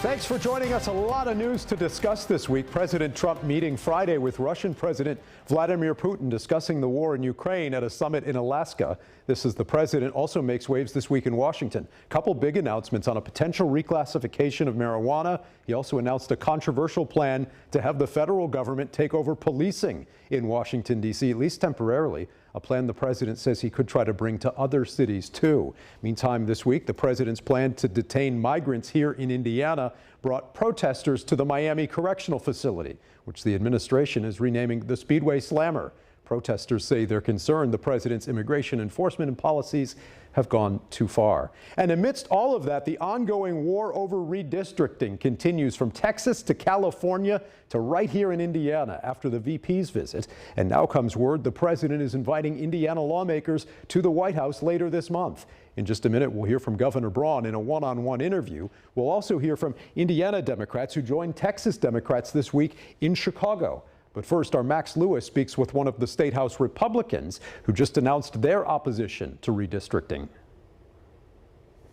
Thanks for joining us. A lot of news to discuss this week. President Trump meeting Friday with Russian President Vladimir Putin, discussing the war in Ukraine at a summit in Alaska. This as the president also makes waves this week in Washington. A couple big announcements on a potential reclassification of marijuana. He also announced a controversial plan to have the federal government take over policing in Washington, D.C., at least temporarily. A plan the president says he could try to bring to other cities, too. Meantime, this week, the president's plan to detain migrants here in Indiana brought protesters to the Miami Correctional Facility, which the administration is renaming the Speedway Slammer. Protesters say they're concerned the president's immigration enforcement and policies have gone too far. And amidst all of that, the ongoing war over redistricting continues from Texas to California to right here in Indiana after the VP's visit. And now comes word the president is inviting Indiana lawmakers to the White House later this month. In just a minute, we'll hear from Governor Braun in a one-on-one interview. We'll also hear from Indiana Democrats who joined Texas Democrats this week in Chicago. But first, our Max Lewis speaks with one of the State House Republicans who just announced their opposition to redistricting.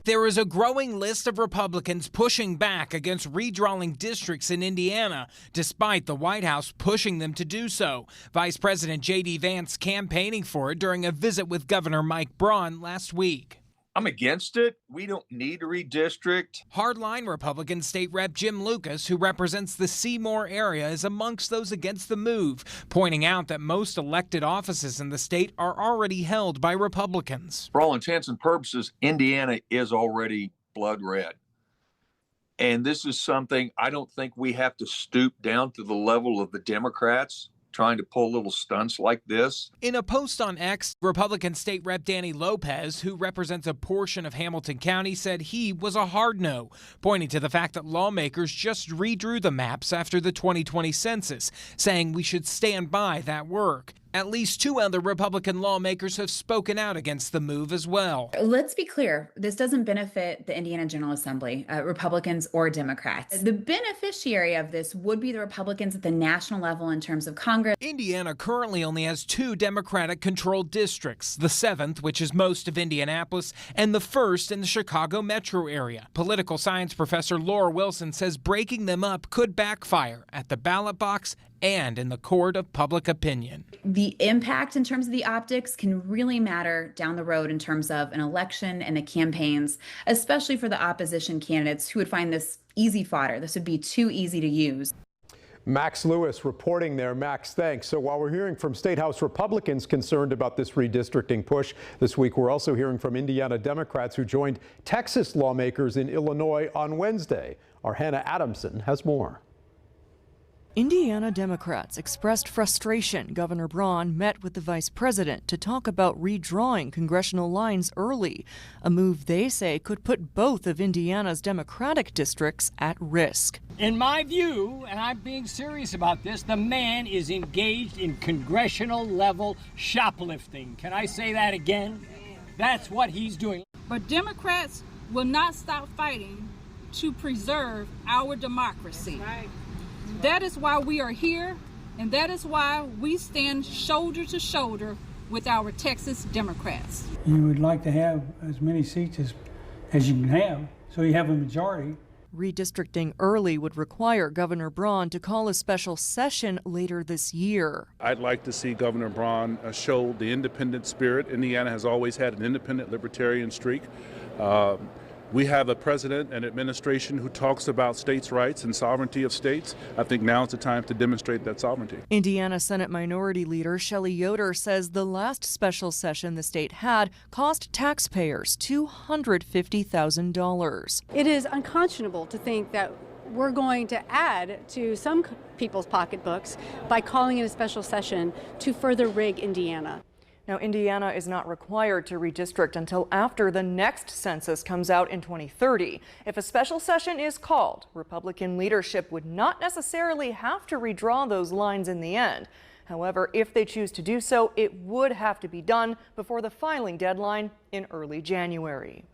There is a growing list of Republicans pushing back against redrawing districts in Indiana, despite the White House pushing them to do so. Vice President J.D. Vance campaigning for it during a visit with Governor Mike Braun last week. I'm against it. We don't need a redistrict. Hardline Republican State Rep Jim Lucas, who represents the Seymour area, is amongst those against the move, pointing out that most elected offices in the state are already held by Republicans. For all intents and purposes, Indiana is already blood red. And this is something I don't think we have to stoop down to the level of the Democrats trying to pull little stunts like this. In a post on X, Republican State Rep Danny Lopez, who represents a portion of Hamilton County, said he was a hard no, pointing to the fact that lawmakers just redrew the maps after the 2020 census, saying we should stand by that work. At least two other Republican lawmakers have spoken out against the move as well. Let's be clear. This doesn't benefit the Indiana General Assembly, Republicans or Democrats. The beneficiary of this would be the Republicans at the national level in terms of Congress. Indiana currently only has two Democratic-controlled districts, the 7th, which is most of Indianapolis, and the 1st in the Chicago metro area. Political science professor Laura Wilson says breaking them up could backfire at the ballot box and in the court of public opinion. The impact in terms of the optics can really matter down the road in terms of an election and the campaigns, especially for the opposition candidates who would find this easy fodder. This would be too easy to use. Max Lewis reporting there. Max, thanks. So while we're hearing from State House Republicans concerned about this redistricting push this week, we're also hearing from Indiana Democrats who joined Texas lawmakers in Illinois on Wednesday. Our Hannah Adamson has more. Indiana Democrats expressed frustration Governor Braun met with the vice president to talk about redrawing congressional lines early, a move they say could put both of Indiana's Democratic districts at risk. In my view, and I'm being serious about this, the man is engaged in congressional level shoplifting. Can I say that again? That's what he's doing. But Democrats will not stop fighting to preserve our democracy. That's right. That is why we are here, and that is why we stand shoulder to shoulder with our Texas Democrats. You would like to have as many seats as you can have, so you have a majority. Redistricting early would require Governor Braun to call a special session later this year. I'd like to see Governor Braun show the independent spirit. Indiana has always had an independent libertarian streak. We have a president and administration who talks about states' rights and sovereignty of states. I think now is the time to demonstrate that sovereignty. Indiana Senate Minority Leader Shelley Yoder says the last special session the state had cost taxpayers $250,000. It is unconscionable to think that we're going to add to some people's pocketbooks by calling it a special session to further rig Indiana. Now, Indiana is not required to redistrict until after the next census comes out in 2030. If a special session is called, Republican leadership would not necessarily have to redraw those lines in the end. However, if they choose to do so, it would have to be done before the filing deadline in early January.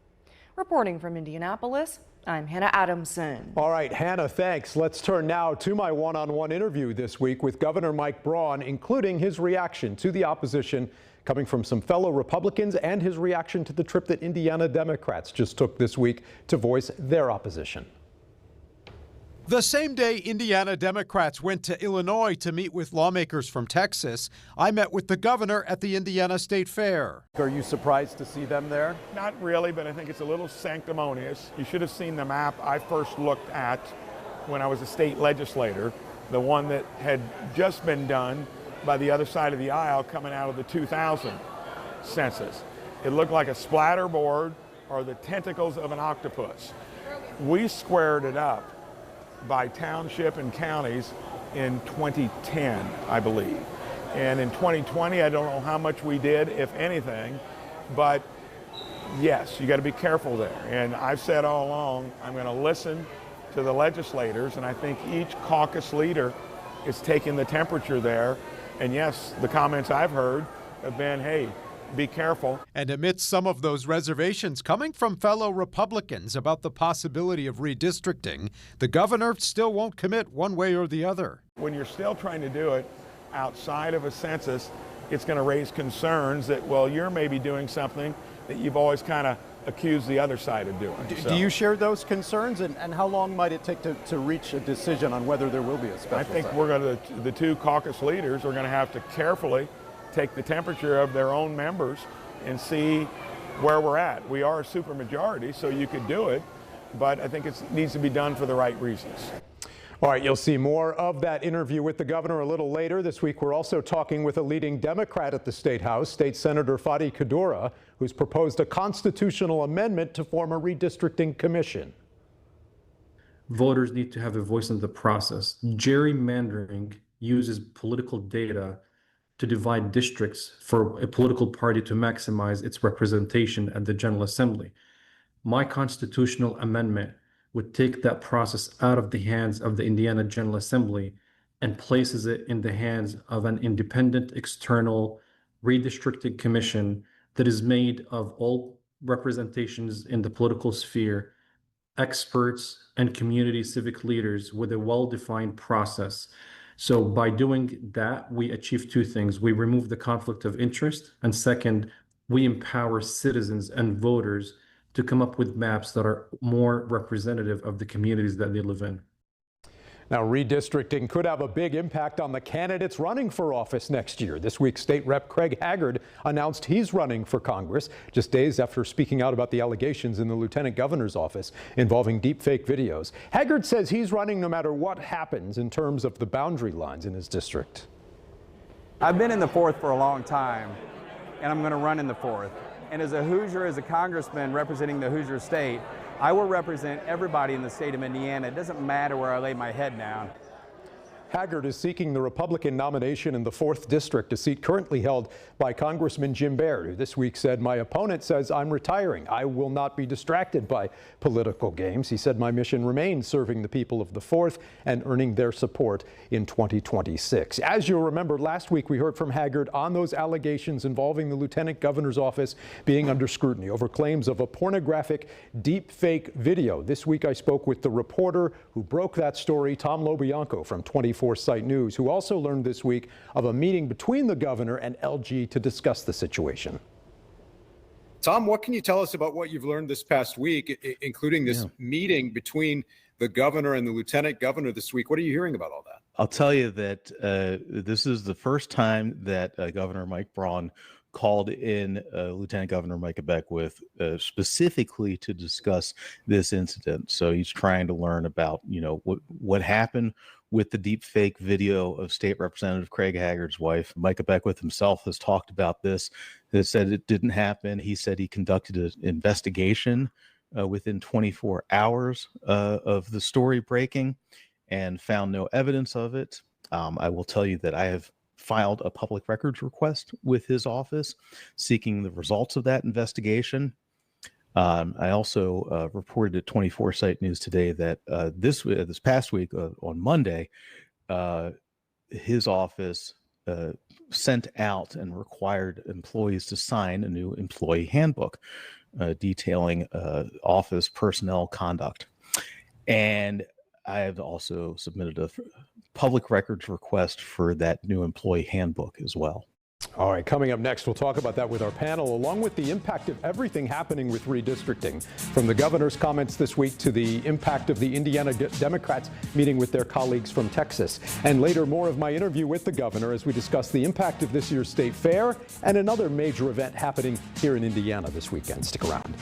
Reporting from Indianapolis, I'm Hannah Adamson. All right, Hannah, thanks. Let's turn now to my one-on-one interview this week with Governor Mike Braun, including his reaction to the opposition coming from some fellow Republicans and his reaction to the trip that Indiana Democrats just took this week to voice their opposition. The same day Indiana Democrats went to Illinois to meet with lawmakers from Texas, I met with the governor at the Indiana State Fair. Are you surprised to see them there? Not really, but I think it's a little sanctimonious. You should have seen the map I first looked at when I was a state legislator, the one that had just been done by the other side of the aisle coming out of the 2000 census. It looked like a splatter board or the tentacles of an octopus. We squared it up by township and counties in 2010, I believe. And in 2020, I don't know how much we did, if anything, but yes, you got to be careful there. And I've said all along, I'm going to listen to the legislators, and I think each caucus leader is taking the temperature there. And yes, the comments I've heard have been, hey, be careful. And amidst some of those reservations coming from fellow Republicans about the possibility of redistricting, the governor still won't commit one way or the other. When you're still trying to do it outside of a census, it's going to raise concerns that, well, you're maybe doing something that you've always kind of accused the other side of doing. Do you share those concerns, and how long might it take to reach a decision on whether there will be a special I think session? we're going to, the two caucus leaders are going to have to carefully take the temperature of their own members and see where we're at. We are a supermajority, so you could do it, but I think it needs to be done for the right reasons. All right, you'll see more of that interview with the governor a little later. This week, we're also talking with a leading Democrat at the State House, State Senator Fadi Kaddoura, who's proposed a constitutional amendment to form a redistricting commission. Voters need to have a voice in the process. Gerrymandering uses political data to divide districts for a political party to maximize its representation at the General Assembly. My constitutional amendment would take that process out of the hands of the Indiana General Assembly and places it in the hands of an independent external redistricting commission that is made of all representations in the political sphere, experts, and community civic leaders with a well-defined process. So by doing that, we achieve two things. We remove the conflict of interest, and second, we empower citizens and voters to come up with maps that are more representative of the communities that they live in. Now, redistricting could have a big impact on the candidates running for office next year. This week, State Rep Craig Haggard announced he's running for Congress just days after speaking out about the allegations in the lieutenant governor's office involving deepfake videos. Haggard says he's running no matter what happens in terms of the boundary lines in his district. I've been in the 4th for a long time, and I'm going to run in the 4th. And as a Hoosier, as a congressman representing the Hoosier state, I will represent everybody in the state of Indiana. It doesn't matter where I lay my head down. Haggard is seeking the Republican nomination in the 4th District, a seat currently held by Congressman Jim Baird, who this week said, "My opponent says I'm retiring. I will not be distracted by political games." He said, "My mission remains serving the people of the 4th and earning their support in 2026. As you'll remember, last week we heard from Haggard on those allegations involving the lieutenant governor's office being under scrutiny over claims of a pornographic deepfake video. This week I spoke with the reporter who broke that story, Tom Lobianco from 24 Site News, who also learned this week of a meeting between the governor and LG to discuss the situation. Tom, what can you tell us about what you've learned this past week, including this meeting between the governor and the lieutenant governor this week? What are you hearing about all that? I'll tell you that this is the first time that Governor Mike Braun called in Lieutenant Governor Micah Beckwith specifically to discuss this incident. So he's trying to learn about, what happened with the deep fake video of State Representative Craig Haggard's wife. Micah Beckwith himself has talked about this. He said it didn't happen. He said he conducted an investigation within 24 hours of the story breaking and found no evidence of it. I will tell you that I have filed a public records request with his office seeking the results of that investigation. I also reported at 24 Site News today that this past week on Monday, his office sent out and required employees to sign a new employee handbook detailing office personnel conduct. And I have also submitted a public records request for that new employee handbook as well. All right, coming up next, we'll talk about that with our panel, along with the impact of everything happening with redistricting, from the governor's comments this week to the impact of the Indiana Democrats meeting with their colleagues from Texas. And later, more of my interview with the governor as we discuss the impact of this year's state fair and another major event happening here in Indiana this weekend. Stick around.